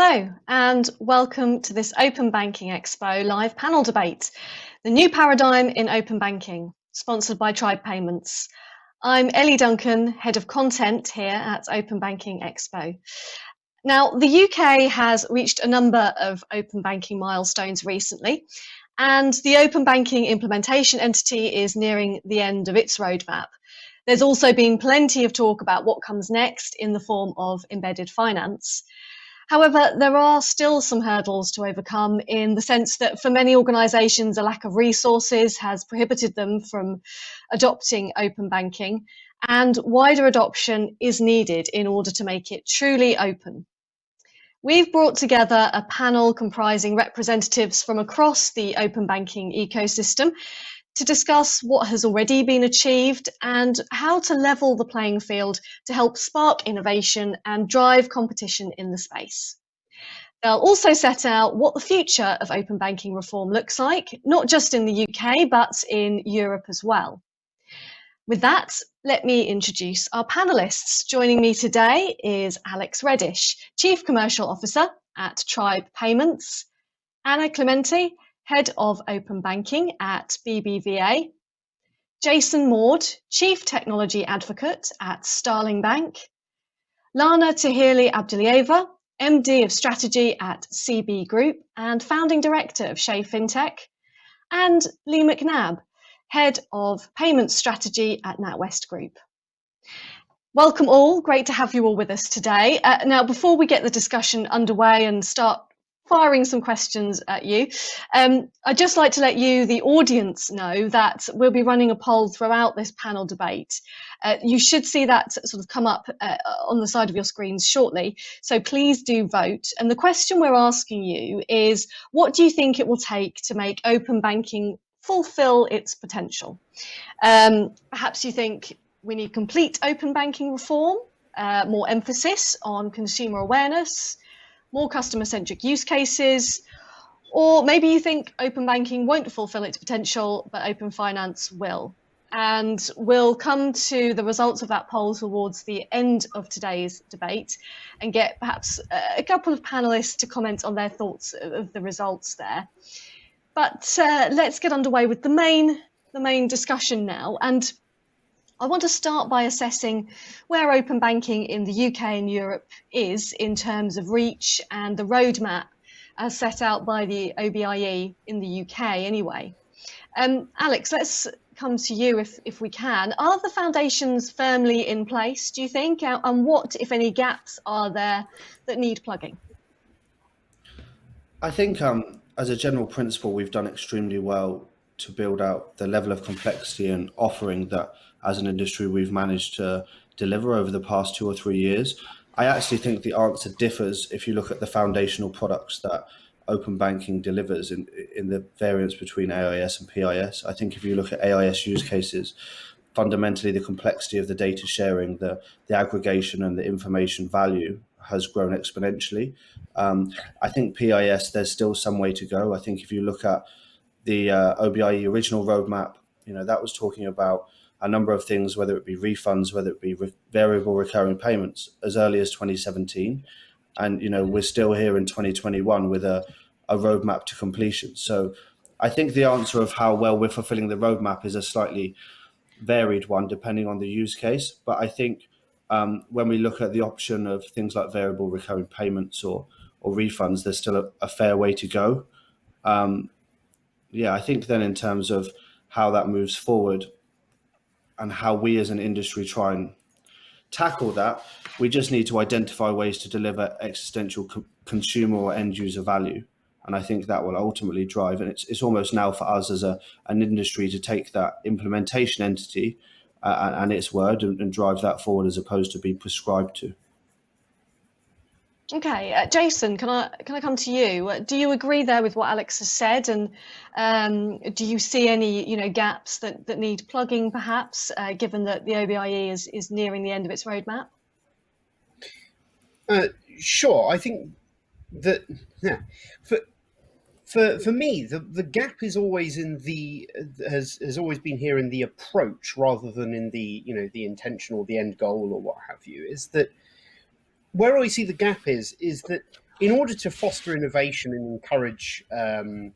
Hello, and welcome to this Open Banking Expo live panel debate, The New Paradigm in Open Banking, sponsored by Tribe Payments. I'm Ellie Duncan, Head of Content here at Open Banking Expo. Now, the UK has reached a number of open banking milestones recently, and the Open Banking Implementation Entity is nearing the end of its roadmap. There's also been plenty of talk about what comes next in the form of embedded finance. However, there are still some hurdles to overcome in the sense that for many organisations, a lack of resources has prohibited them from adopting open banking, and wider adoption is needed in order to make it truly open. We've brought together a panel comprising representatives from across the open banking ecosystem to discuss what has already been achieved and how to level the playing field to help spark innovation and drive competition in the space. They'll also set out what the future of open banking reform looks like, not just in the UK, but in Europe as well. With that, let me introduce our panellists. Joining me today is Alex Reddish, Chief Commercial Officer at Tribe Payments, Anna Clementi, Head of Open Banking at BBVA, Jason Maud, Chief Technology Advocate at Starling Bank, Lana Tahirli Abdulieva, MD of Strategy at CB Group and Founding Director of Shay FinTech, and Lee McNabb, Head of Payments Strategy at NatWest Group. Welcome all, great to have you all with us today. Now, before we get the discussion underway and start firing some questions at you, I'd just like to let you, the audience, know that we'll be running a poll throughout this panel debate. You should see that sort of come up on the side of your screens shortly, so please do vote. And the question we're asking you is, what do you think it will take to make open banking fulfill its potential? Perhaps you think we need complete open banking reform, more emphasis on consumer awareness, more customer-centric use cases, or maybe you think open banking won't fulfill its potential, but open finance will. And we'll come to the results of that poll towards the end of today's debate and get perhaps a couple of panelists to comment on their thoughts of the results there. But let's get underway with the main discussion now. And I want to start by assessing where open banking in the UK and Europe is in terms of reach and the roadmap as set out by the OBE in the UK anyway. Alex, let's come to you if we can. Are the foundations firmly in place, do you think? And what, if any, gaps are there that need plugging? I think as a general principle, we've done extremely well to build out the level of complexity and offering that as an industry we've managed to deliver over the past 2 or 3 years. I actually think the answer differs if you look at the foundational products that open banking delivers in the variance between AIS and PIS. I think if you look at AIS use cases, fundamentally the complexity of the data sharing, the aggregation and the information value has grown exponentially. I think PIS, there's still some way to go. I think if you look at the OBE original roadmap, that was talking about a number of things, whether it be refunds, whether it be variable recurring payments, as early as 2017. And, we're still here in 2021 with a roadmap to completion. So I think the answer of how well we're fulfilling the roadmap is a slightly varied one, depending on the use case. But I think when we look at the option of things like variable recurring payments or refunds, there's still a fair way to go. I think then in terms of how that moves forward and how we as an industry try and tackle that, we just need to identify ways to deliver existential consumer or end user value. And I think that will ultimately drive, and it's almost now for us as an industry to take that implementation entity and its word and drive that forward as opposed to be prescribed to. Okay, Jason, can I come to you? Do you agree there with what Alex has said, and do you see any gaps that need plugging, perhaps, given that the OBIE is nearing the end of its roadmap? Sure, I think that for me the gap is always has always been here in the approach rather than in the the intention or the end goal or what have you. Is that where I see the gap is that in order to foster innovation and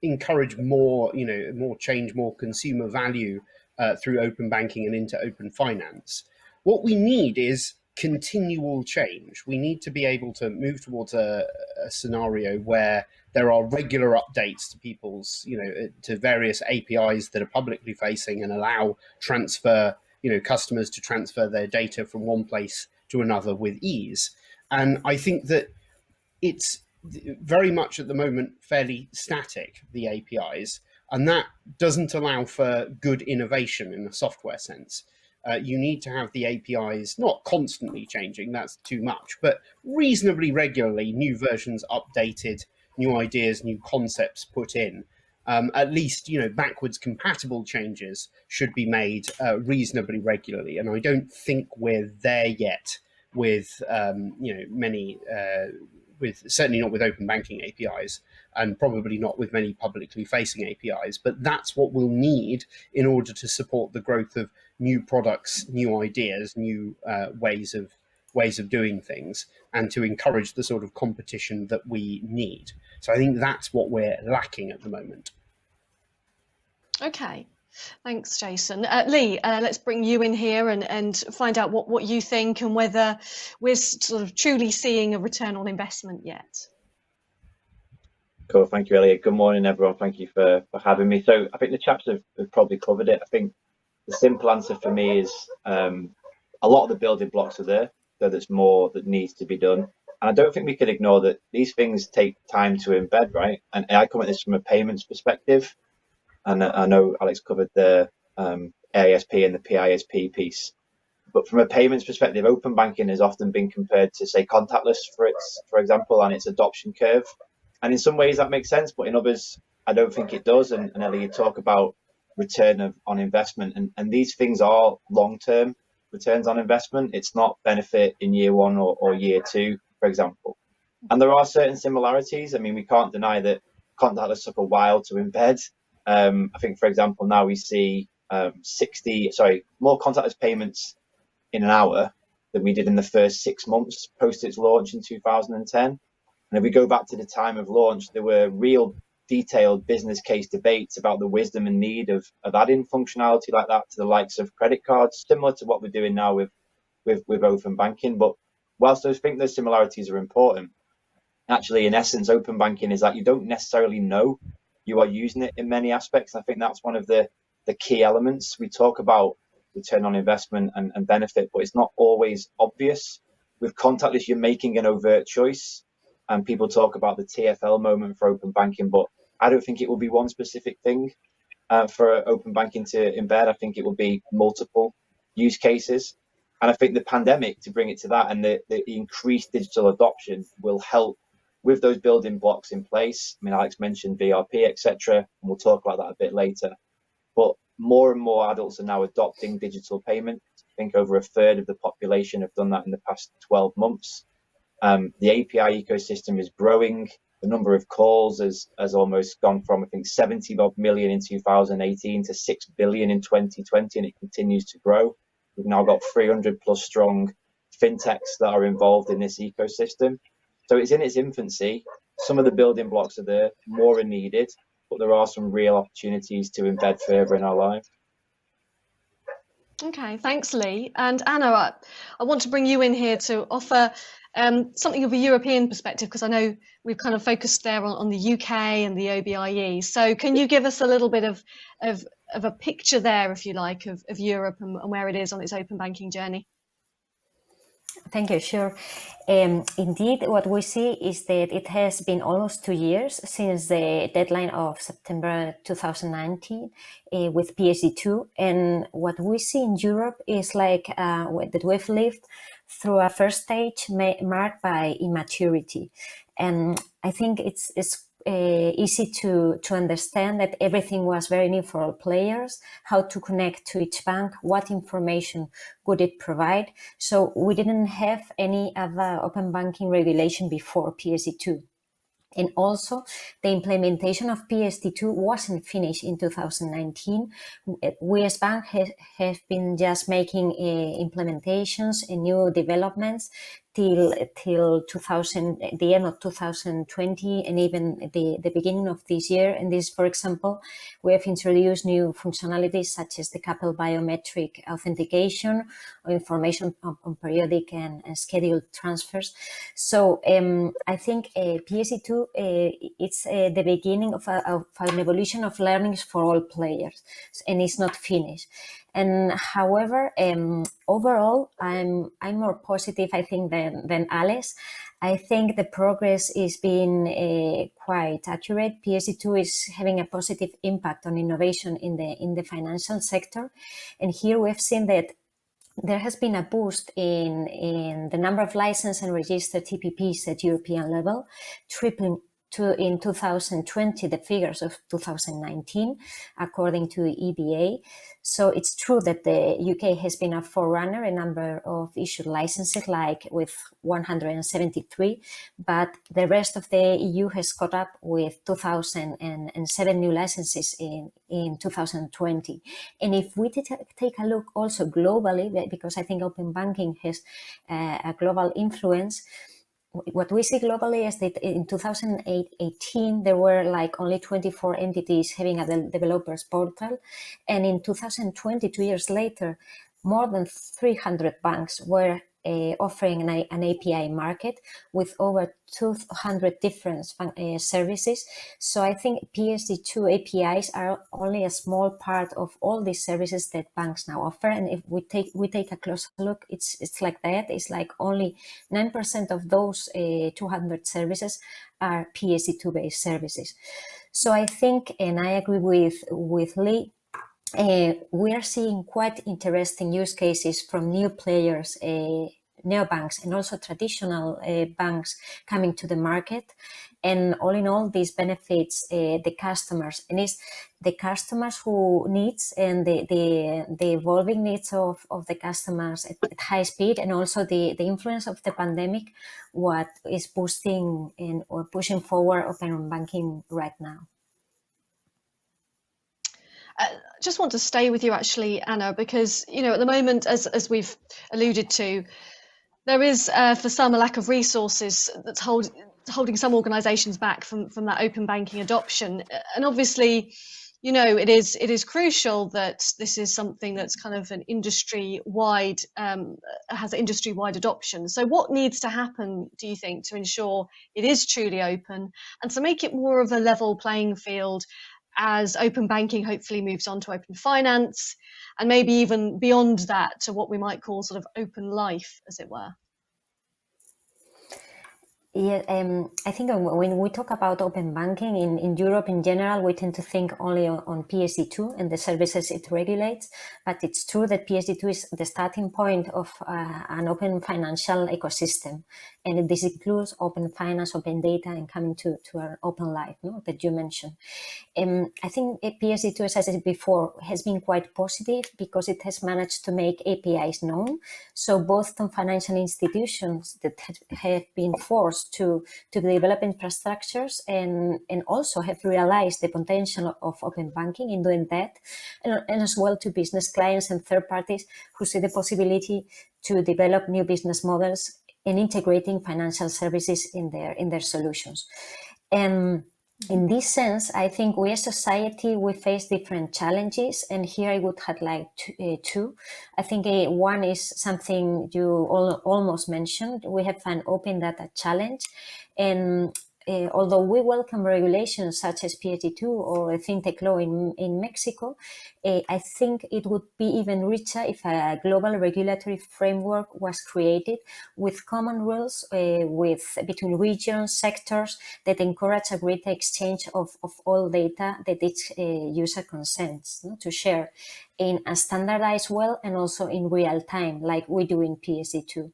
encourage more, more change, more consumer value through open banking and into open finance, what we need is continual change. We need to be able to move towards a scenario where there are regular updates to people's, to various APIs that are publicly facing and allow transfer, customers to transfer their data from one place to another with ease. And I think that it's very much at the moment fairly static, the APIs, and that doesn't allow for good innovation in the software sense. You need to have the APIs not constantly changing, that's too much, but reasonably regularly, new versions updated, new ideas, new concepts put in. At least, backwards compatible changes should be made reasonably regularly. And I don't think we're there yet with, many, certainly not with open banking APIs, and probably not with many publicly facing APIs. But that's what we'll need in order to support the growth of new products, new ideas, new ways of doing things, and to encourage the sort of competition that we need. So I think that's what we're lacking at the moment. Okay. Thanks, Jason. Lee, let's bring you in here and find out what you think and whether we're sort of truly seeing a return on investment yet. Cool, thank you, Elliot. Good morning, everyone. Thank you for having me. So I think the chaps have probably covered it. I think the simple answer for me is a lot of the building blocks are there, so there's more that needs to be done. And I don't think we can ignore that these things take time to embed, right? And I come at this from a payments perspective. And I know Alex covered the AISP and the PISP piece. But from a payments perspective, open banking has often been compared to, say, contactless, for example, and its adoption curve. And in some ways that makes sense, but in others, I don't think it does. And Ellie, you talk about return on investment, and these things are long-term returns on investment. It's not benefit in year one or year two, for example. And there are certain similarities. I mean, we can't deny that contactless took a while to embed. I think, for example, now we see more contactless payments in an hour than we did in the first 6 months post its launch in 2010. And if we go back to the time of launch, there were real detailed business case debates about the wisdom and need of adding functionality like that to the likes of credit cards, similar to what we're doing now with open banking. But whilst I think those similarities are important, actually, in essence, open banking is that you don't necessarily know you are using it in many aspects. I think that's one of the key elements. We talk about return on investment and benefit, but it's not always obvious. With contactless, you're making an overt choice, and people talk about the TFL moment for open banking, but I don't think it will be one specific thing for open banking to embed. I think it will be multiple use cases. And I think the pandemic, to bring it to that, and the increased digital adoption will help with those building blocks in place. I mean, Alex mentioned VRP, etc., and we'll talk about that a bit later. But more and more adults are now adopting digital payment. I think over a third of the population have done that in the past 12 months. The API ecosystem is growing. The number of calls has almost gone from, I think, 70 million in 2018 to 6 billion in 2020, and it continues to grow. We've now got 300 plus strong fintechs that are involved in this ecosystem. So it's in its infancy. Some of the building blocks are there, more are needed, but there are some real opportunities to embed further in our lives. Okay, thanks, Lee. And Anna, I want to bring you in here to offer something of a European perspective, because I know we've kind of focused there on the UK and the OBIE. So can you give us a little bit of a picture there, if you like, of Europe and where it is on its open banking journey? Thank you. Sure. Indeed, what we see is that it has been almost 2 years since the deadline of September 2019 with PSD2. And what we see in Europe is like that we've lived through a first stage marked by immaturity. And I think it's easy to understand that everything was very new for all players, how to connect to each bank, what information would it provide. So we didn't have any other open banking regulation before PSD2. And also, the implementation of PSD2 wasn't finished in 2019. We as bank have been just making implementations and new developments till 2000, the end of 2020, and even the beginning of this year. And this, for example, we have introduced new functionalities such as the couple biometric authentication or information on periodic and scheduled transfers. So I think PSD2 it's the beginning of an evolution of learnings for all players, and it's not finished. And however, overall, I'm more positive, I think, than Alice. I think the progress is being quite accurate. PSD2 is having a positive impact on innovation in the financial sector, and here we've seen that there has been a boost in the number of licensed and registered TPPs at European level, tripling in 2020 the figures of 2019, according to EBA. So it's true that the UK has been a forerunner in number of issued licenses, like with 173, but the rest of the EU has caught up with 2,007 new licenses in 2020. And if we take a look also globally, because I think open banking has a global influence, what we see globally is that in 2018, there were like only 24 entities having a developers portal. And in 2020, 2 years later, more than 300 banks were offering an API market with over 200 different services. So I think PSD2 APIs are only a small part of all these services that banks now offer. And if we take a closer look, it's like that. It's like only 9% of those 200 services are PSD2 based services. So I think, and I agree with Lee, we are seeing quite interesting use cases from new players, neobanks, and also traditional banks coming to the market. And all in all, this benefits the customers, and it's the customers who needs and the evolving needs of the customers at high speed, and also the influence of the pandemic, what is boosting or pushing forward open banking right now. Just want to stay with you actually, Anna, because at the moment, as we've alluded to, there is for some a lack of resources that's holding some organisations back from that open banking adoption. And obviously, it is crucial that this is something that's kind of an industry-wide has industry-wide adoption. So what needs to happen, do you think, to ensure it is truly open and to make it more of a level playing field as open banking hopefully moves on to open finance, and maybe even beyond that to what we might call sort of open life, as it were? Yeah, I think when we talk about open banking in Europe in general, we tend to think only on PSD2 and the services it regulates. But it's true that PSD2 is the starting point of an open financial ecosystem. And this includes open finance, open data, and coming to our open life, that you mentioned. I think PSD2, as I said before, has been quite positive because it has managed to make APIs known. So both from financial institutions that have been forced to develop infrastructures and also have realized the potential of open banking in doing that, and as well to business clients and third parties who see the possibility to develop new business models and integrating financial services in their solutions. And in this sense, I think we as society, we face different challenges, and here I would highlight two. I think one is something you almost mentioned. We have an open data challenge, and although we welcome regulations such as PSD2 or a fintech law in Mexico, I think it would be even richer if a global regulatory framework was created with common rules between regions, sectors, that encourage a greater exchange of all data that each user consents to share in a standardized way and also in real time, like we do in PSD2.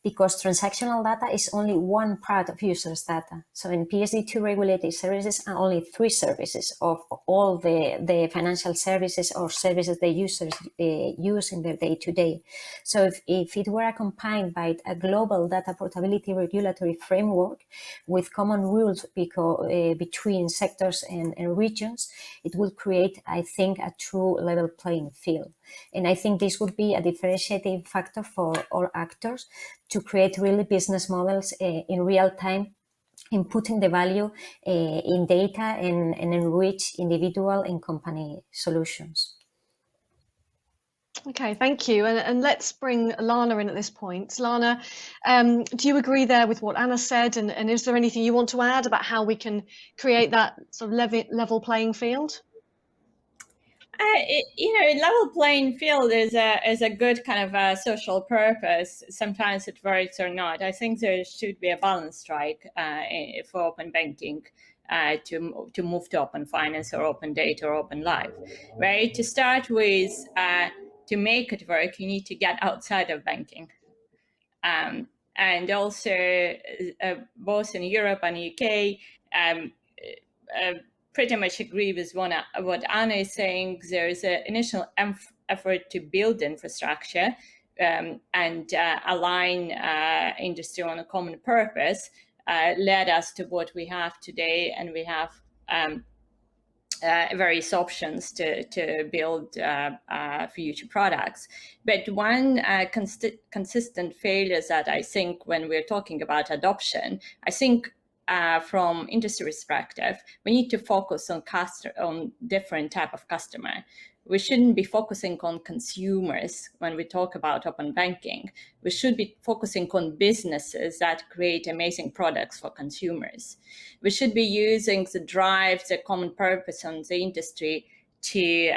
Because transactional data is only one part of users' data. So in PSD2 regulated services are only 3 services of all the financial services or services the users use in their day-to-day. So if it were accompanied by a global data portability regulatory framework with common rules between sectors and regions, it will create, I think, a true level playing playing field. And I think this would be a differentiating factor for all actors to create really business models in real time, inputting the value in data and enrich individual and company solutions. Okay, thank you. And let's bring Lana in at this point. Lana, do you agree there with what Anna said? And is there anything you want to add about how we can create that sort of level playing field? Level playing field is a good kind of a social purpose. Sometimes it works or not. I think there should be a balance, right, for open banking to move to open finance or open data or open life, right? To start with, to make it work, you need to get outside of banking. And also, both in Europe and UK, pretty much agree with what Anna is saying. There is an initial effort to build infrastructure and align industry on a common purpose, led us to what we have today, and we have various options to build future products. But one consistent failure that I think when we're talking about adoption, I think from industry perspective, we need to focus on different type of customer. We shouldn't be focusing on consumers when we talk about open banking. We should be focusing on businesses that create amazing products for consumers. We should be using the drive, the common purpose on the industry to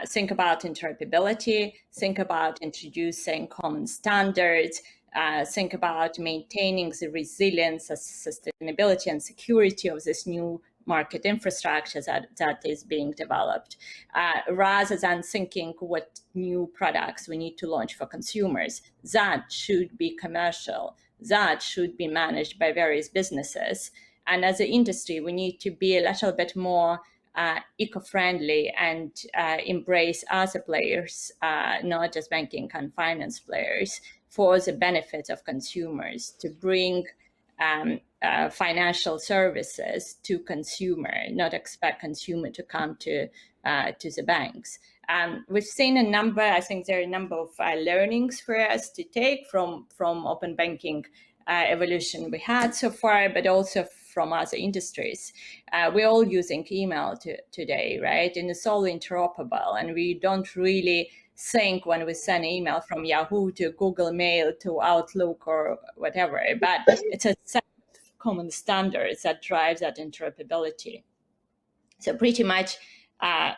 think about interoperability, think about introducing common standards, think about maintaining the resilience, sustainability, and security of this new market infrastructure that is being developed, rather than thinking what new products we need to launch for consumers. That should be commercial. That should be managed by various businesses. And as an industry, we need to be a little bit more eco-friendly and embrace other players, not just banking and finance players, for the benefit of consumers, to bring financial services to consumer, not expect consumer to come to the banks. We've seen I think there are a number of learnings for us to take from open banking evolution we had so far, but also from other industries. We're all using email today, right? And it's all interoperable, and we don't really think when we send email from Yahoo to Google Mail to Outlook or whatever, but it's a set of common standards that drives that interoperability. So pretty much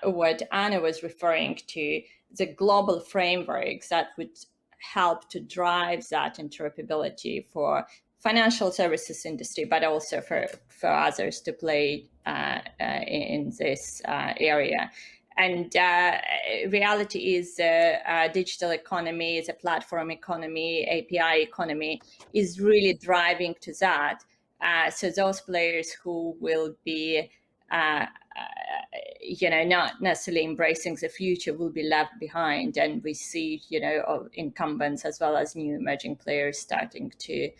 what Anna was referring to, the global frameworks that would help to drive that interoperability for financial services industry, but also for others to play in this area. And reality is digital economy, is a platform economy, API economy is really driving to that. So those players who will be not necessarily embracing the future will be left behind. And we see, incumbents as well as new emerging players starting to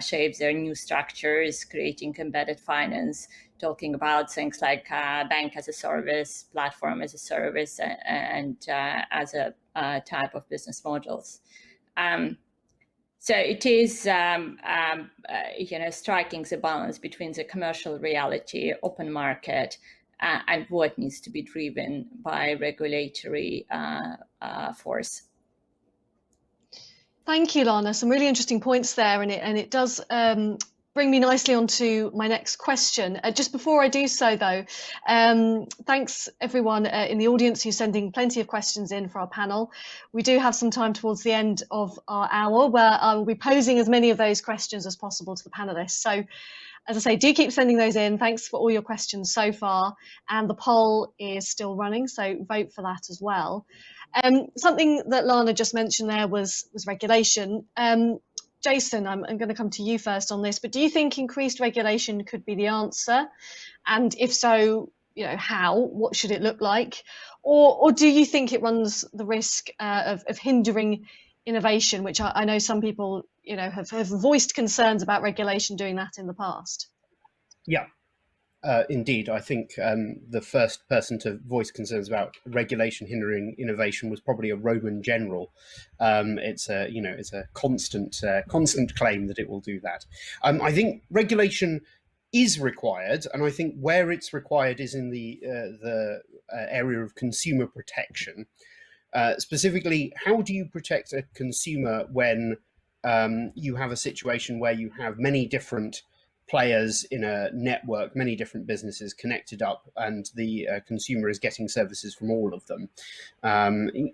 shape their new structures, creating embedded finance, talking about things like bank as a service, platform as a service, and as a type of business models. So it is, striking the balance between the commercial reality, open market, and what needs to be driven by regulatory force. Thank you, Lana. Some really interesting points there, and it does bring me nicely onto my next question. Just before I do so, though, thanks everyone in the audience who's sending plenty of questions in for our panel. We do have some time towards the end of our hour where I will be posing as many of those questions as possible to the panelists. So, as I say, do keep sending those in. Thanks for all your questions so far. And the poll is still running, so vote for that as well. Something that Lana just mentioned there was regulation. Jason, I'm going to come to you first on this, but do you think increased regulation could be the answer? And if so, how? What should it look like? Or do you think it runs the risk of hindering innovation, which I know some people have voiced concerns about regulation doing that in the past? Yeah. Indeed, I think the first person to voice concerns about regulation hindering innovation was probably a Roman general. It's a constant claim that it will do that. I think regulation is required, and I think where it's required is in the area of consumer protection. Specifically, how do you protect a consumer when you have a situation where you have many different players in a network, many different businesses connected up, and the consumer is getting services from all of them?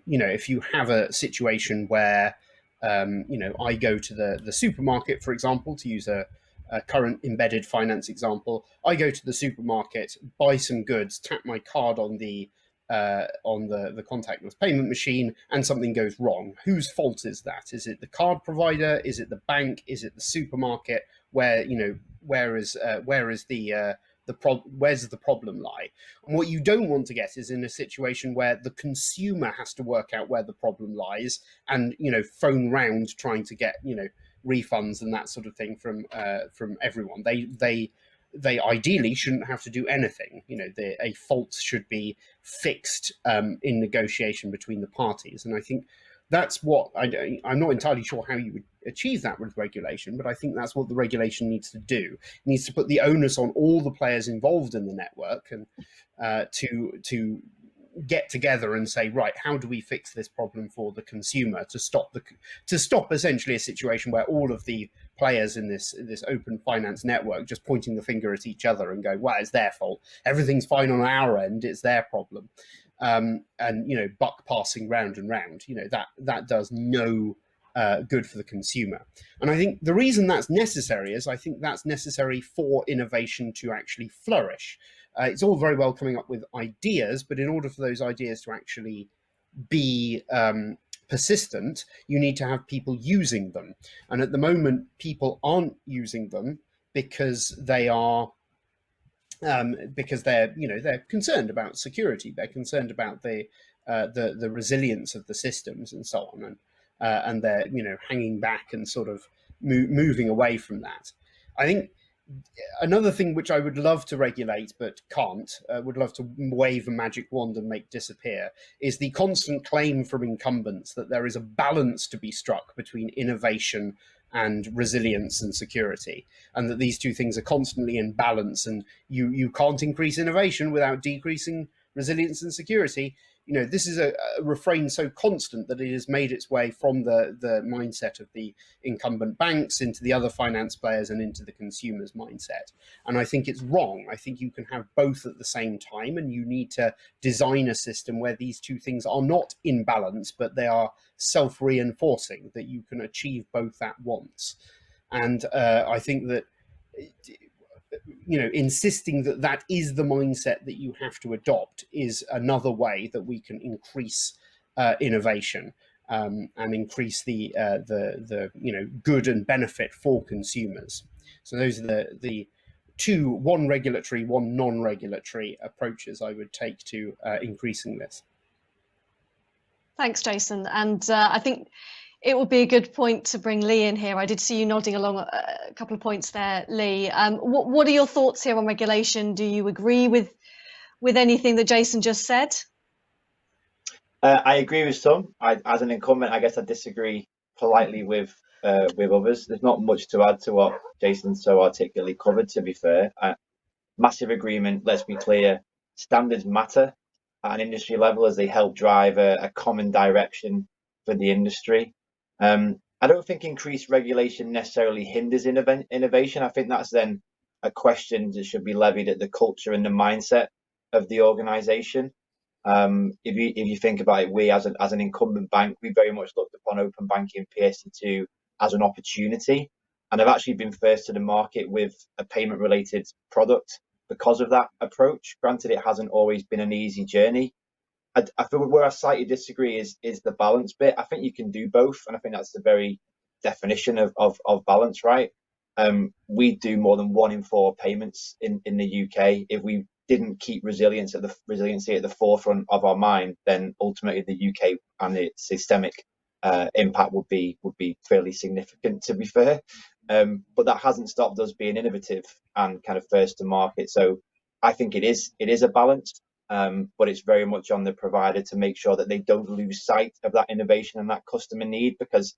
If you have a situation where I go to the supermarket, for example, to use a current embedded finance example, I go to the supermarket, buy some goods, tap my card on the contactless payment machine, and something goes wrong. Whose fault is that? Is it the card provider? Is it the bank? Is it the supermarket? Where's the problem lie? And what you don't want to get is in a situation where the consumer has to work out where the problem lies and phone round trying to get refunds and that sort of thing from everyone. They ideally shouldn't have to do anything. A fault should be fixed in negotiation between the parties. And I think that's what I'm not entirely sure how you would achieve that with regulation, but I think that's what the regulation needs to do. It needs to put the onus on all the players involved in the network and to get together and say, right, how do we fix this problem for the consumer to stop essentially a situation where all of the players in this open finance network just pointing the finger at each other and go, well, it's their fault, everything's fine on our end, it's their problem, and buck passing round and round. That does no good for the consumer. And I think the reason that's necessary is I think that's necessary for innovation to actually flourish. It's all very well coming up with ideas, but in order for those ideas to actually be persistent, you need to have people using them. And at the moment, people aren't using them because they're concerned about security. They're concerned about the resilience of the systems and so on, and they're hanging back and sort of moving away from that. I think another thing which I would love to regulate but can't, would love to wave a magic wand and make disappear, is the constant claim from incumbents that there is a balance to be struck between innovation and resilience and security, and that these two things are constantly in balance, and you can't increase innovation without decreasing resilience and security. This is a refrain so constant that it has made its way from the mindset of the incumbent banks into the other finance players and into the consumer's mindset. And I think it's wrong. I think you can have both at the same time, and you need to design a system where these two things are not in balance, but they are self-reinforcing, that you can achieve both at once. And I think that insisting that that is the mindset that you have to adopt is another way that we can increase innovation and increase the good and benefit for consumers. So those are the two, one regulatory, one non-regulatory approaches I would take to increasing this. Thanks, Jason. And I think it would be a good point to bring Lee in here. I did see you nodding along a couple of points there, Lee. What are your thoughts here on regulation? Do you agree with anything that Jason just said? I agree with some. As an incumbent, I guess I disagree politely with others. There's not much to add to what Jason so articulately covered, to be fair. Massive agreement, let's be clear. Standards matter at an industry level as they help drive a common direction for the industry. I don't think increased regulation necessarily hinders innovation. I think that's then a question that should be levied at the culture and the mindset of the organization. If you think about it, we as an incumbent bank, we very much looked upon open banking PSD2 as an opportunity, and have actually been first to the market with a payment related product because of that approach. Granted, it hasn't always been an easy journey. I feel where I slightly disagree is the balance bit. I think you can do both, and I think that's the very definition of balance, right? We do more than 1 in 4 payments in the UK. If we didn't keep resiliency at the forefront of our mind, then ultimately the UK and its systemic impact would be fairly significant, to be fair. But that hasn't stopped us being innovative and kind of first to market. So I think it is a balance, but it's very much on the provider to make sure that they don't lose sight of that innovation and that customer need, because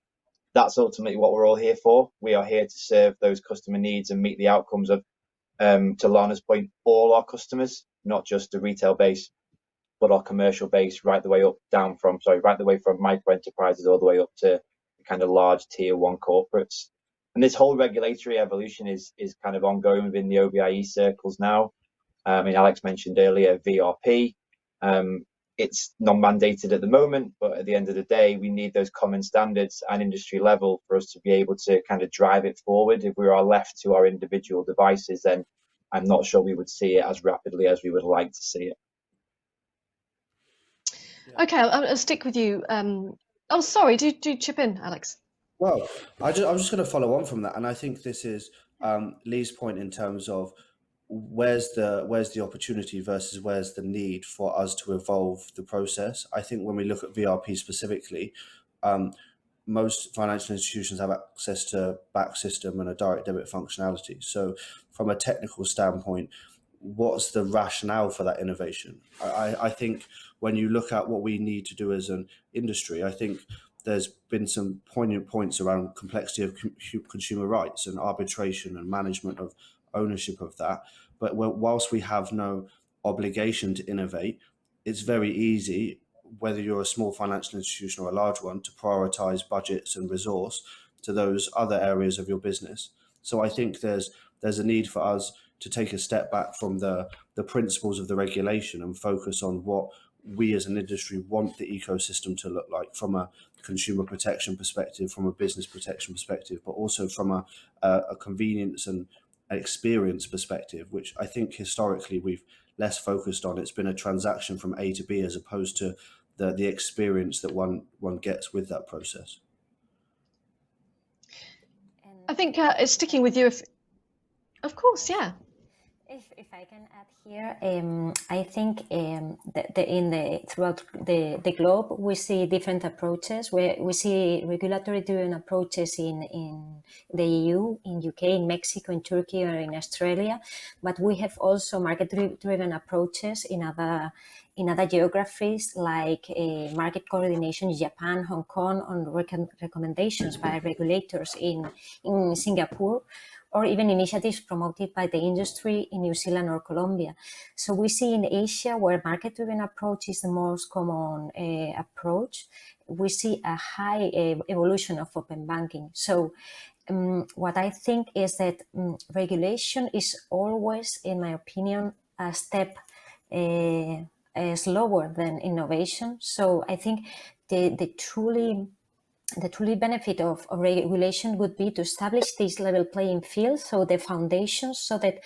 that's ultimately what we're all here for. We are here to serve those customer needs and meet the outcomes of, to Lana's point, all our customers, not just the retail base, but our commercial base, right the way from micro enterprises all the way up to the kind of large tier one corporates. And this whole regulatory evolution is kind of ongoing within the OBIE circles now. I mean, Alex mentioned earlier VRP. It's non-mandated at the moment, but at the end of the day, we need those common standards at industry level for us to be able to kind of drive it forward. If we are left to our individual devices, then I'm not sure we would see it as rapidly as we would like to see it. Okay, I'll stick with you. Oh, sorry, do chip in, Alex. Well, I was just going to follow on from that, and I think this is Lee's point in terms of where's the opportunity versus where's the need for us to evolve the process. I think when we look at VRP specifically, most financial institutions have access to back system and a direct debit functionality. So from a technical standpoint, what's the rationale for that innovation? I think when you look at what we need to do as an industry, I think there's been some poignant points around complexity of consumer rights and arbitration and management of ownership of that. But whilst we have no obligation to innovate, it's very easy, whether you're a small financial institution or a large one, to prioritize budgets and resource to those other areas of your business. So I think there's a need for us to take a step back from the principles of the regulation and focus on what we as an industry want the ecosystem to look like from a consumer protection perspective, from a business protection perspective, but also from a convenience and experience perspective, which I think historically we've less focused on. It's been a transaction from A to B as opposed to the experience that one gets with that process. I think sticking with you, of course, yeah. If I can add here, I think throughout the globe we see different approaches. We see regulatory-driven approaches in the EU, in UK, in Mexico, in Turkey, or in Australia, but we have also market-driven approaches in other geographies, like market coordination in Japan, Hong Kong, on recommendations by regulators in Singapore, or even initiatives promoted by the industry in New Zealand or Colombia. So we see in Asia, where market-driven approach is the most common approach, we see a high evolution of open banking. So what I think is that regulation is always, in my opinion, a step slower than innovation. So I think the truly benefit of regulation would be to establish this level playing field, so the foundations, so that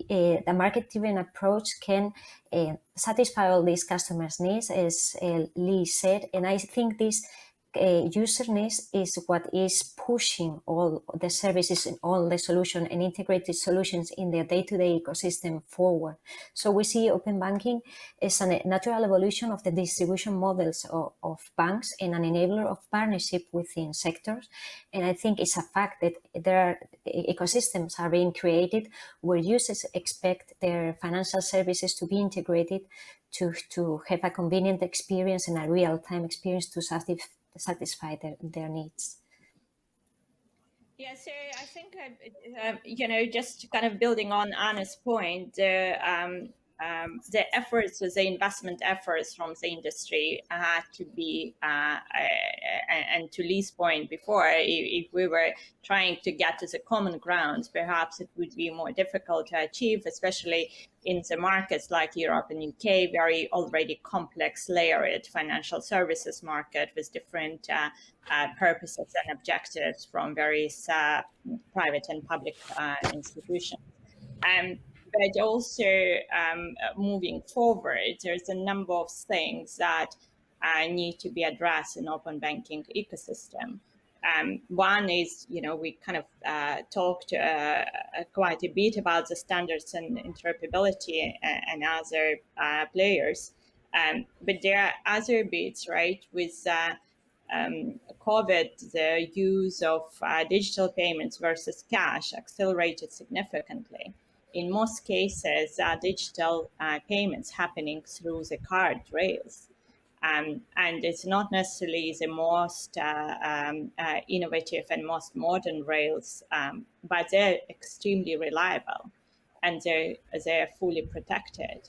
the market-driven approach can satisfy all these customers' needs, as Lee said. And I think this user needs is what is pushing all the services and all the solutions and integrated solutions in their day-to-day ecosystem forward. So we see open banking as a natural evolution of the distribution models of banks and an enabler of partnership within sectors. And I think it's a fact that there are ecosystems are being created where users expect their financial services to be integrated to have a convenient experience and a real-time experience to satisfy their needs. Yeah, so I think, just kind of building on Anna's point, the efforts, the investment efforts from the industry had to be, and to Lee's point before, if we were trying to get to the common ground, perhaps it would be more difficult to achieve, especially in the markets like Europe and UK, very already complex, layered financial services market with different purposes and objectives from various private and public institutions. But also moving forward, there's a number of things that need to be addressed in open banking ecosystem. One is, we kind of talked quite a bit about the standards and interoperability and other players, but there are other bits, right? With COVID, the use of digital payments versus cash accelerated significantly. in most cases, digital payments happening through the card rails. And it's not necessarily the most innovative and most modern rails, but they're extremely reliable and they're fully protected.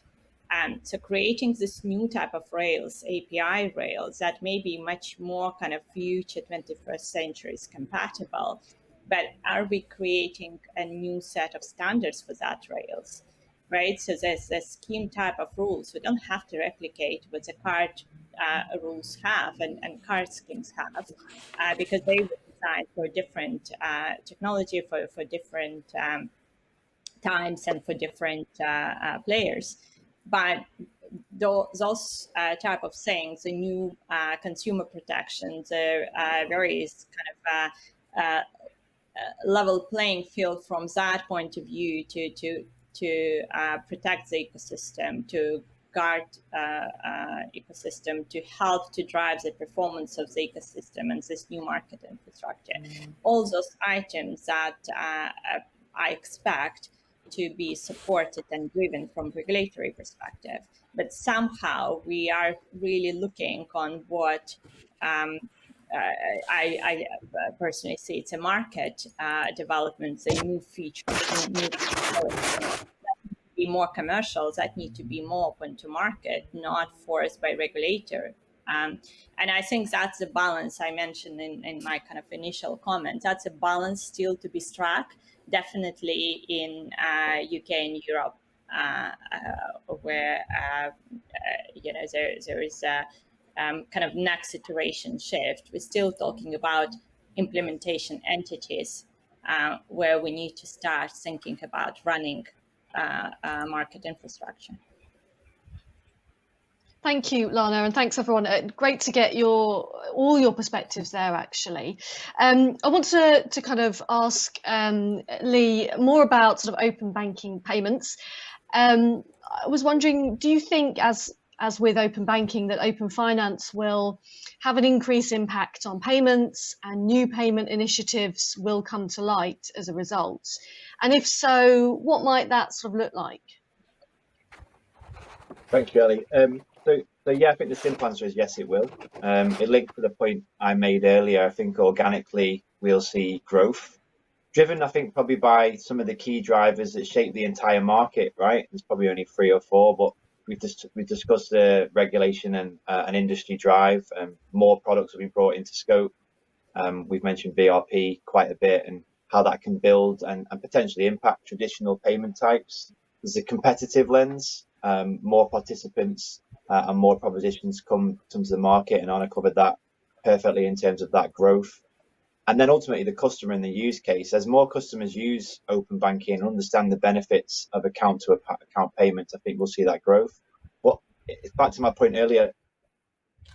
So creating this new type of rails, API rails, that may be much more kind of future 21st centuries compatible, but are we creating a new set of standards for that rails, right? So there's a scheme type of rules. We don't have to replicate what the card rules have and card schemes have, because they were designed for different technology, for different times and for different players. But those type of things, the new consumer protections, various kind of level playing field from that point of view to protect the ecosystem, to guard ecosystem, to help to drive the performance of the ecosystem and this new market infrastructure. All those items that I expect to be supported and driven from regulatory perspective. But somehow we are really looking on what I personally see it's a market development, the new features, new be more commercial, that need to be more open to market, not forced by regulator. And I think that's the balance I mentioned in my kind of initial comment. That's a balance still to be struck, definitely in UK and Europe, where there is a kind of next iteration shift. We're still talking about implementation entities, where we need to start thinking about running market infrastructure. Thank you, Lana, and thanks everyone. Great to get all your perspectives there. Actually, I want to kind of ask Lee more about sort of open banking payments. I was wondering, do you think, as with open banking, that open finance will have an increased impact on payments and new payment initiatives will come to light as a result? And if so, what might that sort of look like? Thank you, Ellie. So yeah, I think the simple answer is yes, it will. It links to the point I made earlier. I think organically we'll see growth, driven, I think, probably by some of the key drivers that shape the entire market. Right? There's probably only 3 or 4, but we've discussed the regulation and an industry drive. More products will be brought into scope. We've mentioned VRP quite a bit and how that can build and potentially impact traditional payment types. There's a competitive lens. More participants and more propositions come to the market, and Anna covered that perfectly in terms of that growth. And then ultimately the customer and the use case. As more customers use open banking and understand the benefits of account to account payments, I think we'll see that growth. But back to my point earlier,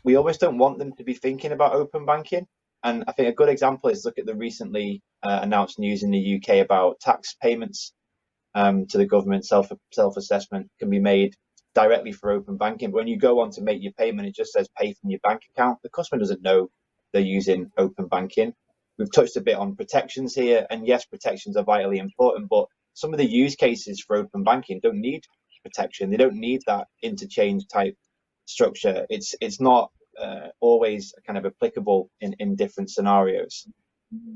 we almost don't want them to be thinking about open banking. And I think a good example is look at the recently announced news in the UK about tax payments to the government. Self-assessment can be made directly for open banking. But when you go on to make your payment, it just says pay from your bank account. The customer doesn't know they're using open banking. We've touched a bit on protections here, and yes, protections are vitally important, but some of the use cases for open banking don't need protection. They don't need that interchange type structure. It's not always kind of applicable in different scenarios.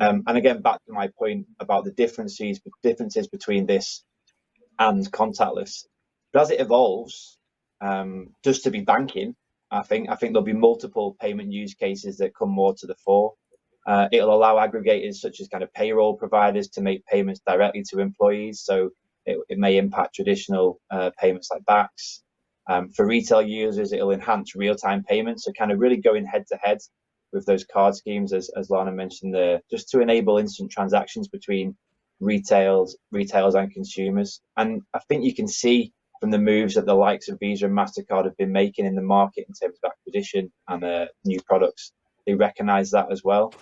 And again, back to my point about the differences between this and contactless. But as it evolves, just to be banking, I think there'll be multiple payment use cases that come more to the fore. It'll allow aggregators such as kind of payroll providers to make payments directly to employees. So it may impact traditional payments like BACS. For retail users, it'll enhance real-time payments. So kind of really going head to head with those card schemes, as Lana mentioned there, just to enable instant transactions between retailers and consumers. And I think you can see from the moves that the likes of Visa and MasterCard have been making in the market in terms of acquisition and new products. They recognize that as well.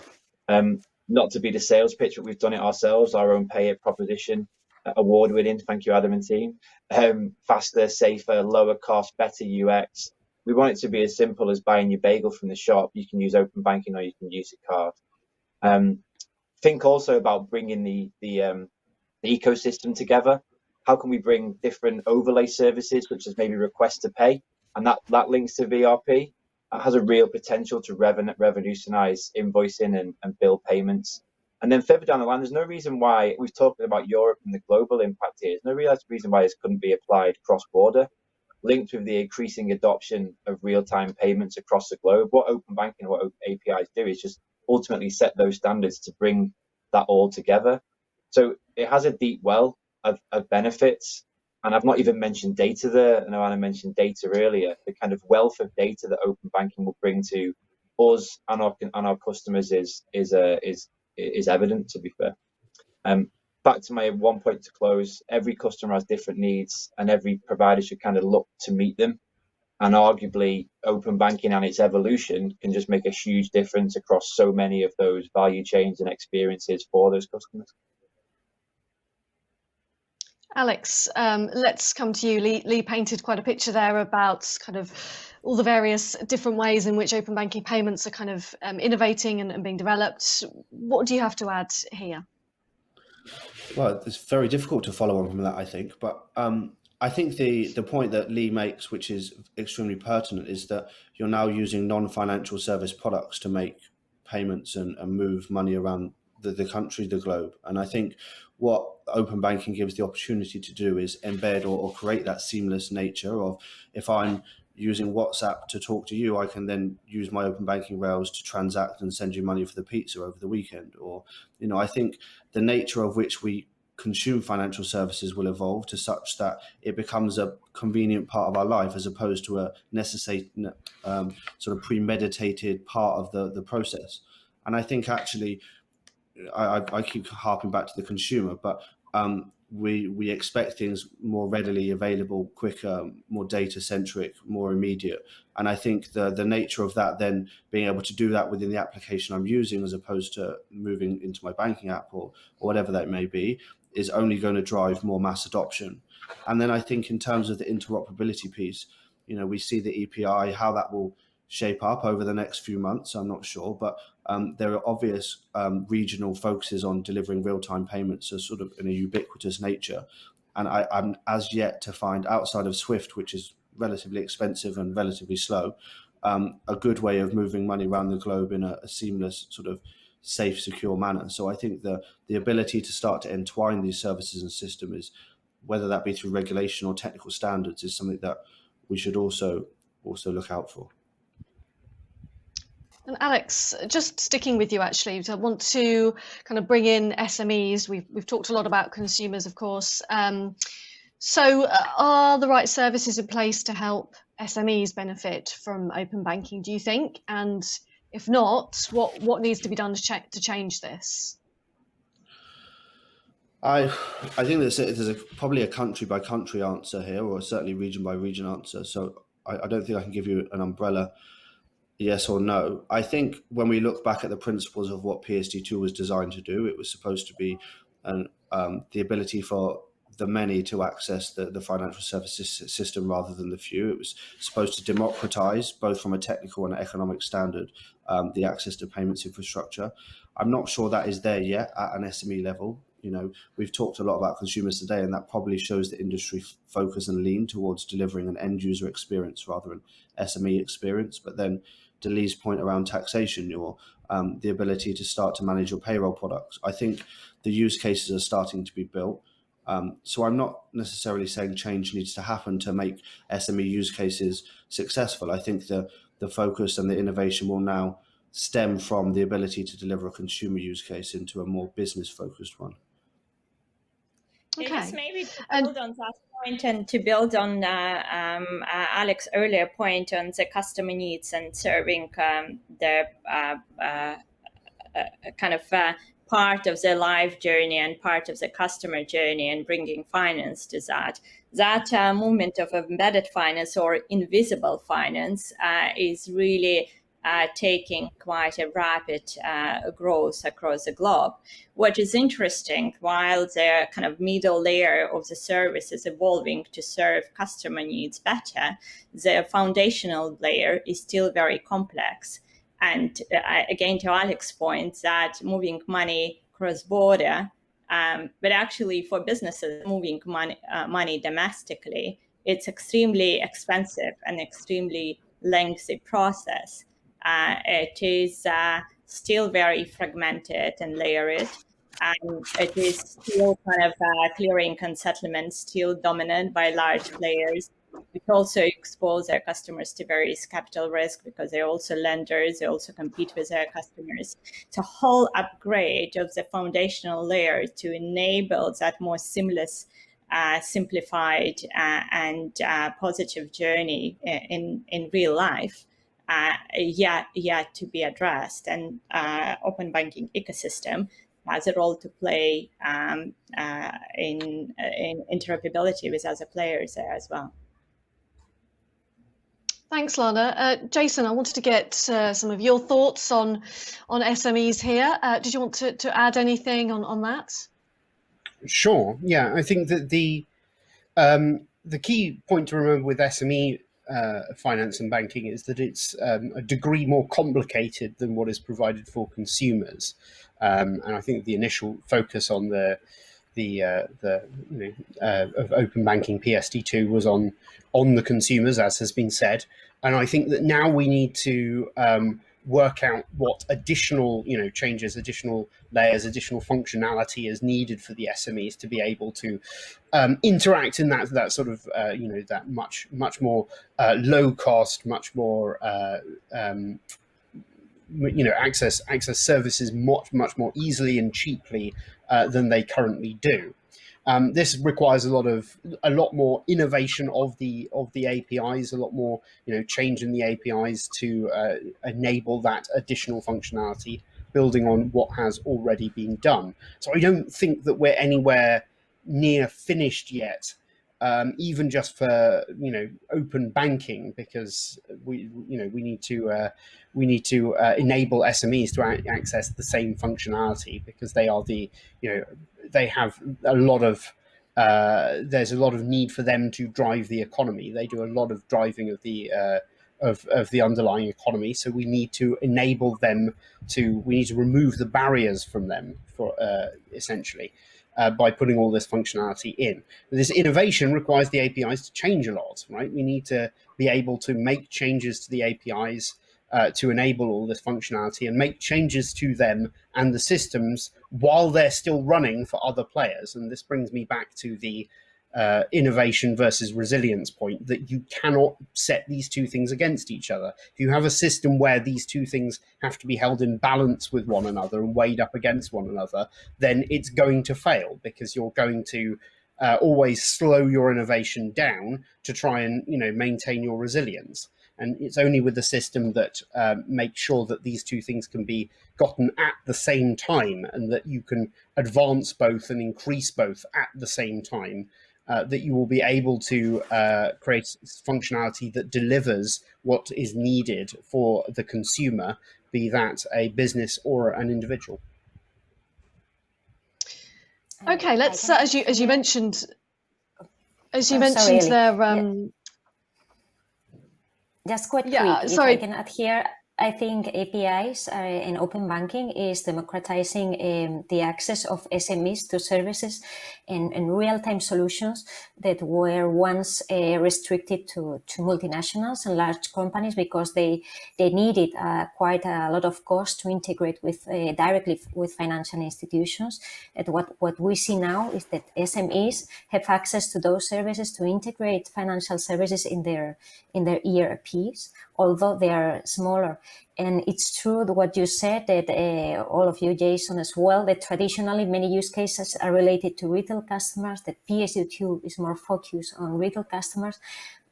Not to be the sales pitch, but we've done it ourselves, our own pay it proposition, award-winning, thank you, Adam and team. Faster, safer, lower cost, better UX. We want it to be as simple as buying your bagel from the shop. You can use open banking or you can use a card. Think also about bringing the ecosystem together. how can we bring different overlay services, such as maybe request to pay, and that links to VRP. It has a real potential to revolutionize invoicing and bill payments. And then further down the line, there's no reason why, we've talked about Europe and the global impact here, there's no real reason why this couldn't be applied cross-border, linked with the increasing adoption of real-time payments across the globe. What open banking, what open APIs do is just ultimately set those standards to bring that all together. So it has a deep well of benefits. And I've not even mentioned data there. I know Anna mentioned data earlier. The kind of wealth of data that open banking will bring to us and our customers is evident, to be fair. Back to my one point to close, every customer has different needs and every provider should kind of look to meet them. And arguably open banking and its evolution can just make a huge difference across so many of those value chains and experiences for those customers. Alex, let's come to you. Lee painted quite a picture there about kind of all the various different ways in which open banking payments are kind of innovating and being developed. What do you have to add here? Well, it's very difficult to follow on from that, I think. But I think the point that Lee makes, which is extremely pertinent, is that you're now using non-financial service products to make payments and move money around the country, the globe. And I think what open banking gives the opportunity to do is embed or create that seamless nature of, if I'm using WhatsApp to talk to you, I can then use my open banking rails to transact and send you money for the pizza over the weekend. Or, I think the nature of which we consume financial services will evolve to such that it becomes a convenient part of our life, as opposed to a necessary sort of premeditated part of the process. And I think actually, I keep harping back to the consumer, but we expect things more readily available, quicker, more data centric, more immediate. And I think the nature of that, then being able to do that within the application I'm using, as opposed to moving into my banking app or whatever that may be, is only going to drive more mass adoption. And then I think in terms of the interoperability piece, we see the EPI, how that will shape up over the next few months, I'm not sure, but there are obvious regional focuses on delivering real-time payments as sort of in a ubiquitous nature. And I'm as yet to find, outside of SWIFT, which is relatively expensive and relatively slow, a good way of moving money around the globe in a seamless, sort of safe, secure manner. So I think the ability to start to entwine these services and systems, whether that be through regulation or technical standards, is something that we should also look out for. And Alex, just sticking with you, actually, I want to kind of bring in SMEs. We've talked a lot about consumers, of course. So are the right services in place to help SMEs benefit from open banking, do you think? And if not, what needs to be done to change this? I think there's probably a country by country answer here, or certainly region by region answer. So I don't think I can give you an umbrella yes or no. I think when we look back at the principles of what PSD2 was designed to do, it was supposed to be the ability for the many to access the financial services system rather than the few. It was supposed to democratize, both from a technical and economic standard, the access to payments infrastructure. I'm not sure that is there yet at an SME level. We've talked a lot about consumers today, and that probably shows the industry focus and lean towards delivering an end user experience rather than SME experience. But then to Lee's point around taxation, or the ability to start to manage your payroll products, I think the use cases are starting to be built. So I'm not necessarily saying change needs to happen to make SME use cases successful. I think the focus and the innovation will now stem from the ability to deliver a consumer use case into a more business focused one. Okay. Just maybe to build on that point and to build on Alex's earlier point on the customer needs and serving the kind of part of the life journey and part of the customer journey, and bringing finance to that movement of embedded finance or invisible finance is really taking quite a rapid growth across the globe. What is interesting, while the kind of middle layer of the service is evolving to serve customer needs better, the foundational layer is still very complex. And again, to Alex's point, that moving money cross-border But actually, for businesses moving money domestically, it's extremely expensive and extremely lengthy process. It is still very fragmented and layered. And it is still kind of clearing and settlement still dominant by large players, which also expose their customers to various capital risk because they're also lenders, they also compete with their customers. It's a whole upgrade of the foundational layer to enable that more seamless, simplified and positive journey in real life. Yet to be addressed, and open banking ecosystem has a role to play in interoperability with other players there as well. Thanks, Lana. Jason, I wanted to get some of your thoughts on SMEs here. Did you want to add anything on that? Sure. Yeah, I think that the key point to remember with SME finance and banking is that it's a degree more complicated than what is provided for consumers. And I think the initial focus on of open banking PSD2 was on the consumers, as has been said. And I think that now we need to work out what additional changes, additional layers, additional functionality is needed for the SMEs to be able to interact in that sort of that much more low cost, much more access services much more easily and cheaply than they currently do. This requires a lot more innovation of the APIs, a lot more change in the APIs to enable that additional functionality, building on what has already been done. So I don't think that we're anywhere near finished yet, even just for open banking, because we need to enable SMEs to access the same functionality, because they are they have a lot of there's a lot of need for them to drive the economy. They do a lot of driving of the underlying economy. So we need to enable them we need to remove the barriers from them for essentially by putting all this functionality in. This innovation requires the APIs to change a lot, right? We need to be able to make changes to the APIs to enable all this functionality, and make changes to them and the systems while they're still running for other players. And this brings me back to the innovation versus resilience point, that you cannot set these two things against each other. If you have a system where these two things have to be held in balance with one another and weighed up against one another, then it's going to fail, because you're going to always slow your innovation down to try and maintain your resilience. And it's only with a system that makes sure that these two things can be gotten at the same time, and that you can advance both and increase both at the same time, that you will be able to create functionality that delivers what is needed for the consumer, be that a business or an individual. Okay, let's as you mentioned sorry, there. Just quite quick, if I can add here, I think APIs in open banking is democratizing the access of SMEs to services and real-time solutions that were once restricted to multinationals and large companies, because they needed quite a lot of cost to integrate with directly with financial institutions. And what we see now is that SMEs have access to those services to integrate financial services in their ERPs, although they are smaller. And it's true what you said, that all of you, Jason, as well, that traditionally many use cases are related to retail customers, that PSD2 is more focused on retail customers.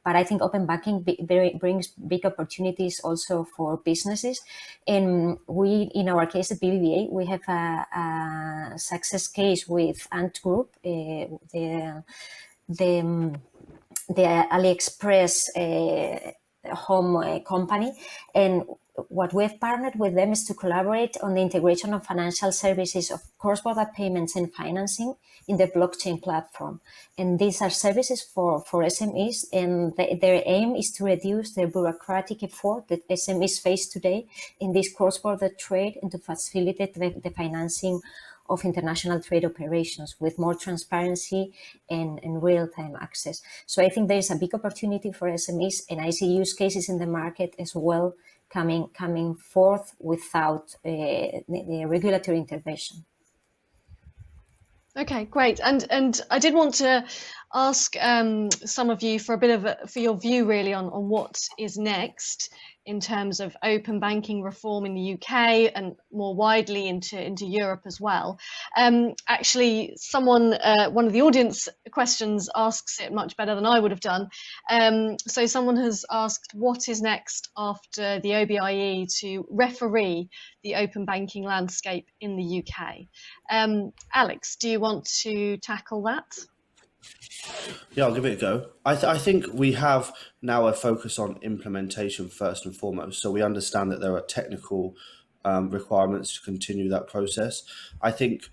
But I think open banking brings big opportunities also for businesses. And we, in our case at BBVA, we have a success case with Ant Group, the AliExpress home company. And what we've partnered with them is to collaborate on the integration of financial services of cross-border payments and financing in the blockchain platform. And these are services for SMEs, and their aim is to reduce the bureaucratic effort that SMEs face today in this cross-border trade, and to facilitate the financing of international trade operations with more transparency and real-time access. So I think there is a big opportunity for SMEs, and I see use cases in the market as well coming forth without the regulatory intervention. Okay, great. And I did want to ask some of you for a bit of for your view really on what is next in terms of open banking reform in the UK and more widely into Europe as well. Actually, someone, one of the audience questions asks it much better than I would have done. So someone has asked, what is next after the OBIE to referee the open banking landscape in the UK? Alex, do you want to tackle that? Yeah, I'll give it a go. I think we have now a focus on implementation first and foremost. So we understand that there are technical requirements to continue that process. I think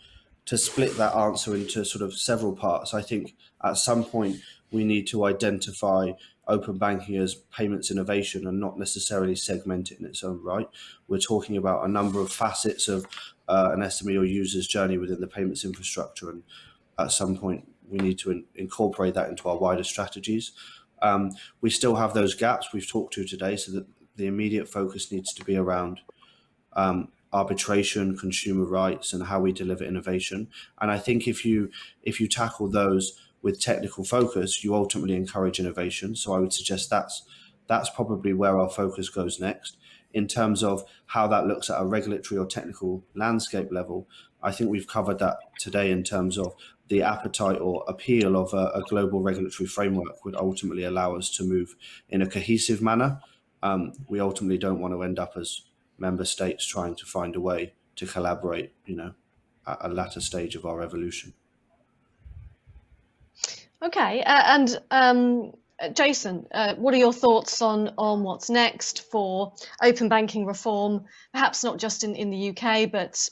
to split that answer into sort of several parts, I think at some point we need to identify open banking as payments innovation and not necessarily segment it in its own right. We're talking about a number of facets of an SME or user's journey within the payments infrastructure, and at some point we need to incorporate that into our wider strategies. We still have those gaps we've talked to today, so that the immediate focus needs to be around arbitration, consumer rights, and how we deliver innovation. And I think if you tackle those with technical focus, you ultimately encourage innovation. So I would suggest that's probably where our focus goes next. In terms of how that looks at a regulatory or technical landscape level, I think we've covered that today in terms of the appetite or appeal of a global regulatory framework would ultimately allow us to move in a cohesive manner. We ultimately don't want to end up as member states trying to find a way to collaborate, at a latter stage of our evolution. Okay, Jason, what are your thoughts on what's next for open banking reform? Perhaps not just in the UK, but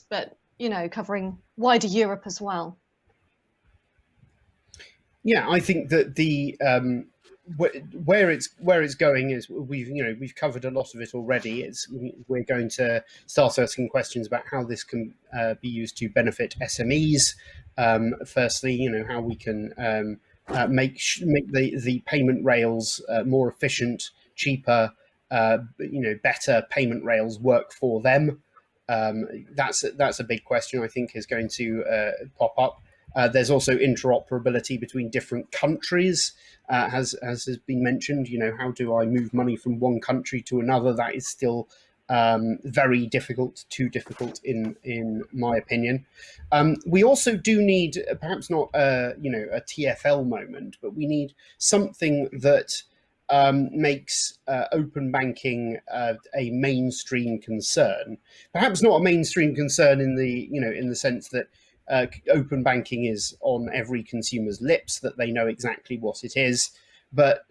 covering wider Europe as well. Yeah, I think that the where it's going is we've covered a lot of it already. We're going to start asking questions about how this can be used to benefit SMEs. Firstly, how we can make the payment rails more efficient, cheaper, better payment rails work for them. That's a big question I think is going to pop up. There's also interoperability between different countries, as has been mentioned. How do I move money from one country to another? That is still very difficult, too difficult in my opinion. We also do need, perhaps not a TFL moment, but we need something that makes open banking a mainstream concern. Perhaps not a mainstream concern in the sense that open banking is on every consumer's lips, that they know exactly what it is. But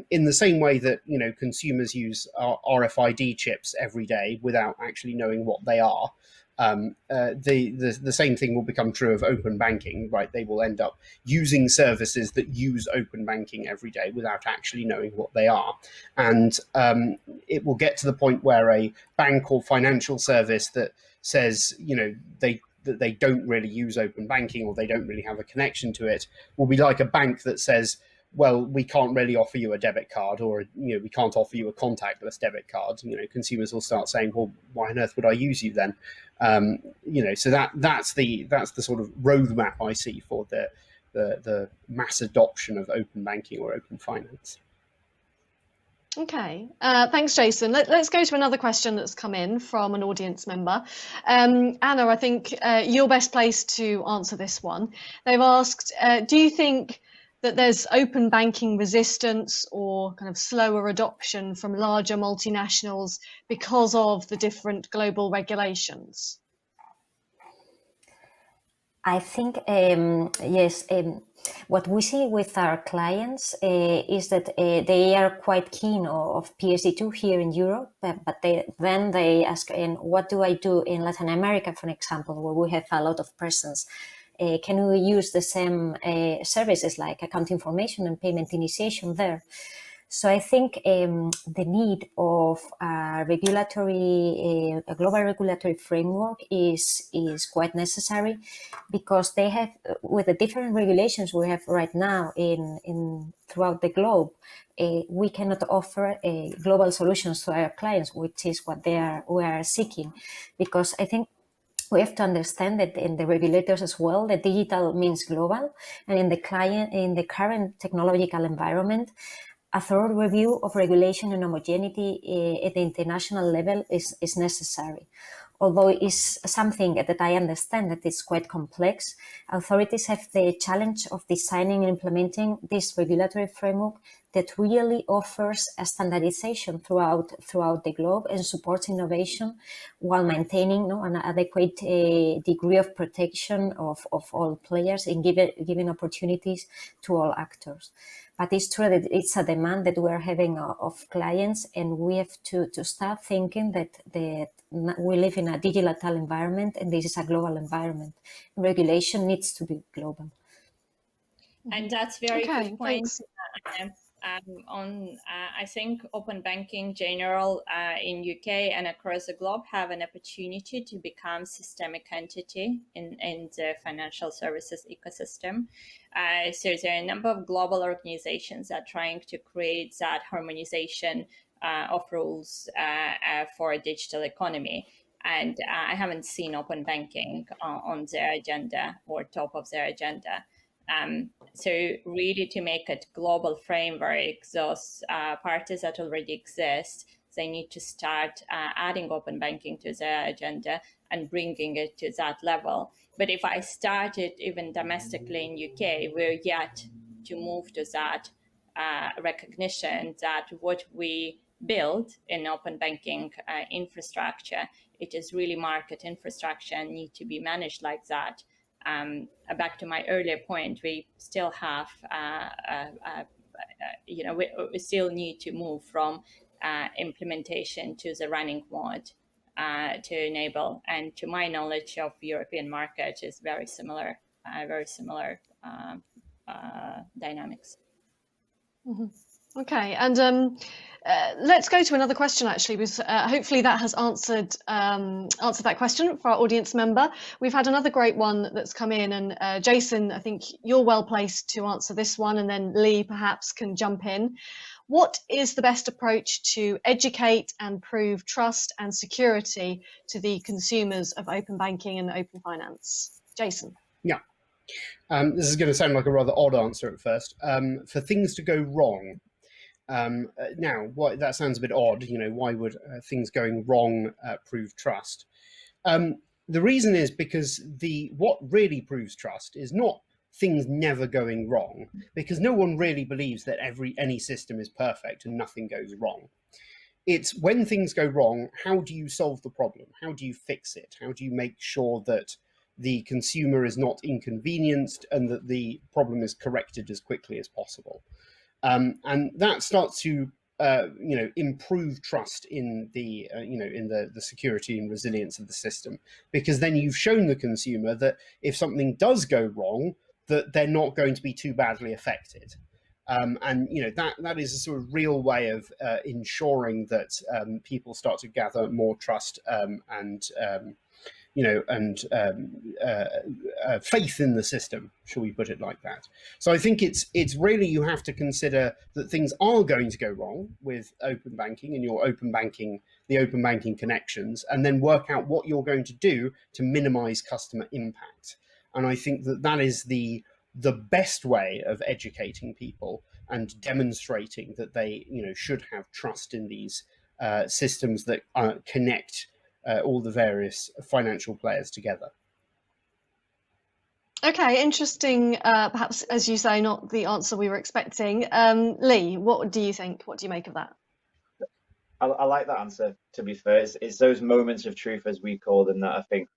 in the same way that consumers use RFID chips every day without actually knowing what they are, the same thing will become true of open banking, right? They will end up using services that use open banking every day without actually knowing what they are. And it will get to the point where a bank or financial service that says, that they don't really use open banking or they don't really have a connection to it will be like a bank that says, well, we can't really offer you a debit card, or we can't offer you a contactless debit card. Consumers will start saying, well, why on earth would I use you then? So that's the sort of roadmap I see for the mass adoption of open banking or open finance. Okay, thanks, Jason. Let's go to another question that's come in from an audience member. Anna, I think you're best placed to answer this one. They've asked, do you think that there's open banking resistance or kind of slower adoption from larger multinationals because of the different global regulations? I think, yes, what we see with our clients is that they are quite keen of PSD2 here in Europe, but then they ask, what do I do in Latin America, for example, where we have a lot of presence? Can we use the same services like account information and payment initiation there? So I think the need of a global regulatory framework is quite necessary, because they have, with the different regulations we have right now in throughout the globe, we cannot offer global solutions to our clients, which is what we are seeking, because I think we have to understand that in the regulators as well, that digital means global, and in the current technological environment, a thorough review of regulation and homogeneity at the international level is necessary. Although it is something that I understand that is quite complex, authorities have the challenge of designing and implementing this regulatory framework that really offers a standardization throughout the globe and supports innovation while maintaining an adequate degree of protection of all players and giving opportunities to all actors. But it's true that it's a demand that we're having of clients, and we have to start thinking that we live in a digital environment and this is a global environment. Regulation needs to be global. And that's very Okay, good point. thanks. I think open banking general in UK and across the globe have an opportunity to become systemic entity in the financial services ecosystem. So there are a number of global organizations that are trying to create that harmonization of rules for a digital economy. And I haven't seen open banking on their agenda or top of their agenda. So really, to make a global framework, those parties that already exist, they need to start adding open banking to their agenda and bringing it to that level. But if I started even domestically in UK, we're yet to move to that recognition that what we build in open banking infrastructure, it is really market infrastructure and need to be managed like that. Back to my earlier point, we still have, we still need to move from implementation to the running mode to enable. And to my knowledge of European market is very similar dynamics. Mm-hmm. Okay, and let's go to another question, actually, because hopefully that has answered that question for our audience member. We've had another great one that's come in, and Jason, I think you're well placed to answer this one, and then Lee perhaps can jump in. What is the best approach to educate and prove trust and security to the consumers of open banking and open finance? Jason. Yeah. This is going to sound like a rather odd answer at first. For things to go wrong, now, that sounds a bit odd. Why would things going wrong prove trust? The reason is because what really proves trust is not things never going wrong, because no one really believes that any system is perfect and nothing goes wrong. It's when things go wrong, how do you solve the problem? How do you fix it? How do you make sure that the consumer is not inconvenienced and that the problem is corrected as quickly as possible? And that starts to improve trust in the security and resilience of the system, because then you've shown the consumer that if something does go wrong, that they're not going to be too badly affected. And that is a sort of real way of ensuring that people start to gather more trust and faith in the system, shall we put it like that? So I think it's really, you have to consider that things are going to go wrong with open banking and the open banking connections, and then work out what you're going to do to minimize customer impact. And I think that is the best way of educating people and demonstrating that they should have trust in these systems that connect all the various financial players together. Okay, interesting. Perhaps, as you say, not the answer we were expecting. Lee, what do you think? What do you make of that? I like that answer, to be fair. It's those moments of truth, as we call them, that I think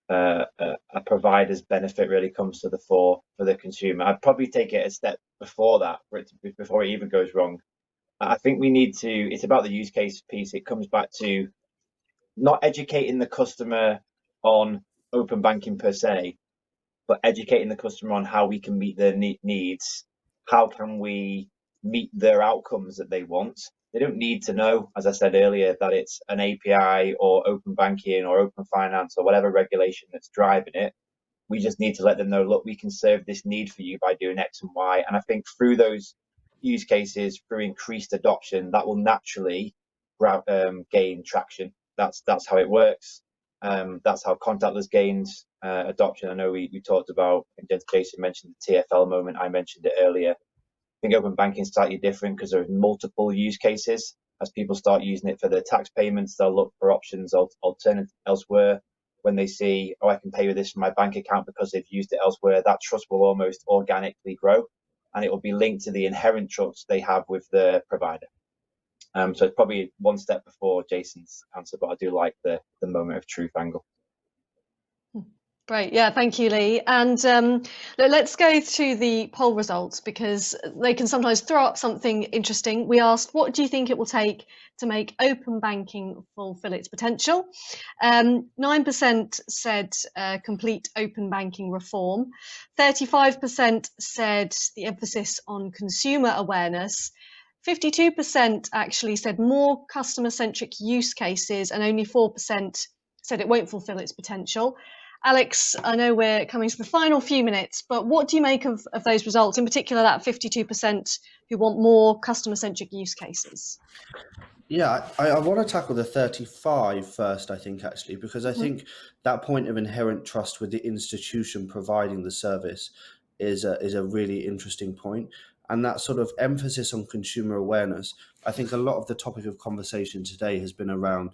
a provider's benefit really comes to the fore for the consumer. I'd probably take it a step before that, before it even goes wrong. I think we need to, it's about the use case piece. It comes back to not educating the customer on open banking per se, but educating the customer on how we can meet their needs. How can we meet their outcomes that they want. They don't need to know, as I said earlier, that it's an API or open banking or open finance or whatever regulation that's driving it. We just need to let them know, look, we can serve this need for you by doing X and Y. And I think through those use cases, through increased adoption, that will naturally gain traction. That's how it works. That's how contactless gains adoption. I know we talked about, and Jason mentioned the TFL moment. I mentioned it earlier. I think open banking is slightly different because there are multiple use cases. As people start using it for their tax payments, they'll look for options alternative elsewhere. When they see, oh, I can pay with this from my bank account because they've used it elsewhere, that trust will almost organically grow, and it will be linked to the inherent trust they have with the provider. So it's probably one step before Jason's answer, but I do like the moment of truth angle. Great, yeah, thank you, Lee. And let's go to the poll results because they can sometimes throw up something interesting. We asked, what do you think it will take to make open banking fulfill its potential? 9% said complete open banking reform. 35% said the emphasis on consumer awareness. 52% actually said more customer-centric use cases, and only 4% said it won't fulfill its potential. Alex, I know we're coming to the final few minutes, but what do you make of those results, in particular that 52% who want more customer-centric use cases? Yeah, I want to tackle the 35 first, I think, actually, because I think that point of inherent trust with the institution providing the service is a really interesting point. And that sort of emphasis on consumer awareness, I think a lot of the topic of conversation today has been around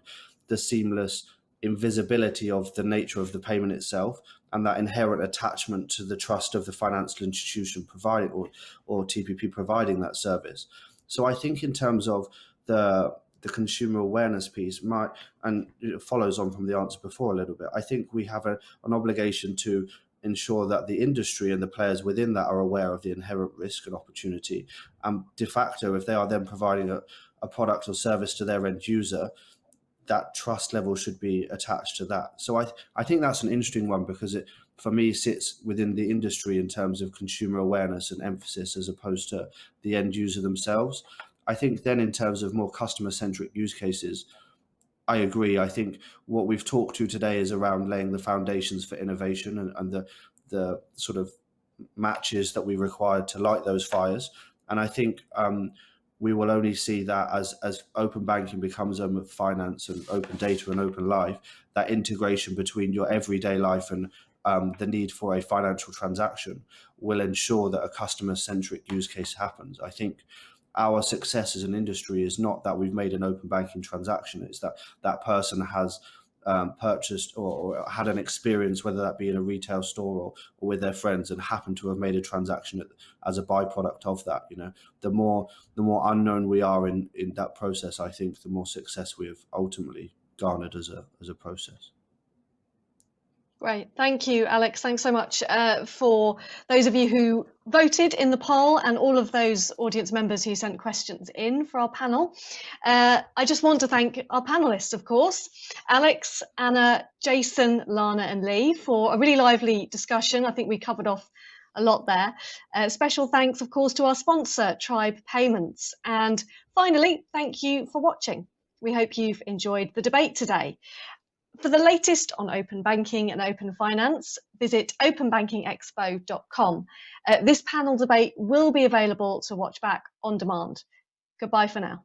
the seamless invisibility of the nature of the payment itself and that inherent attachment to the trust of the financial institution providing or TPP providing that service. So I think in terms of the consumer awareness piece, and it follows on from the answer before a little bit, I think we have an obligation to ensure that the industry and the players within that are aware of the inherent risk and opportunity. De facto, if they are then providing a product or service to their end user, that trust level should be attached to that. So I think that's an interesting one because it, for me, sits within the industry in terms of consumer awareness and emphasis as opposed to the end user themselves. I think then in terms of more customer-centric use cases, I agree. I think what we've talked to today is around laying the foundations for innovation and the sort of matches that we require to light those fires. And I think we will only see that as open banking becomes open finance and open data and open life, that integration between your everyday life and the need for a financial transaction will ensure that a customer-centric use case happens. I think our success as an industry is not that we've made an open banking transaction, it's that that person has purchased or had an experience, whether that be in a retail store or with their friends, and happened to have made a transaction as a byproduct of that. You know, the more unknown we are in that process, I think the more success we have ultimately garnered as a process. Great, thank you, Alex. Thanks so much for those of you who voted in the poll and all of those audience members who sent questions in for our panel. I just want to thank our panelists, of course, Alex, Anna, Jason, Lana and Lee, for a really lively discussion. I think we covered off a lot there. Special thanks, of course, to our sponsor, Tribe Payments. And finally, thank you for watching. We hope you've enjoyed the debate today. For the latest on open banking and open finance, visit openbankingexpo.com. This panel debate will be available to watch back on demand. Goodbye for now.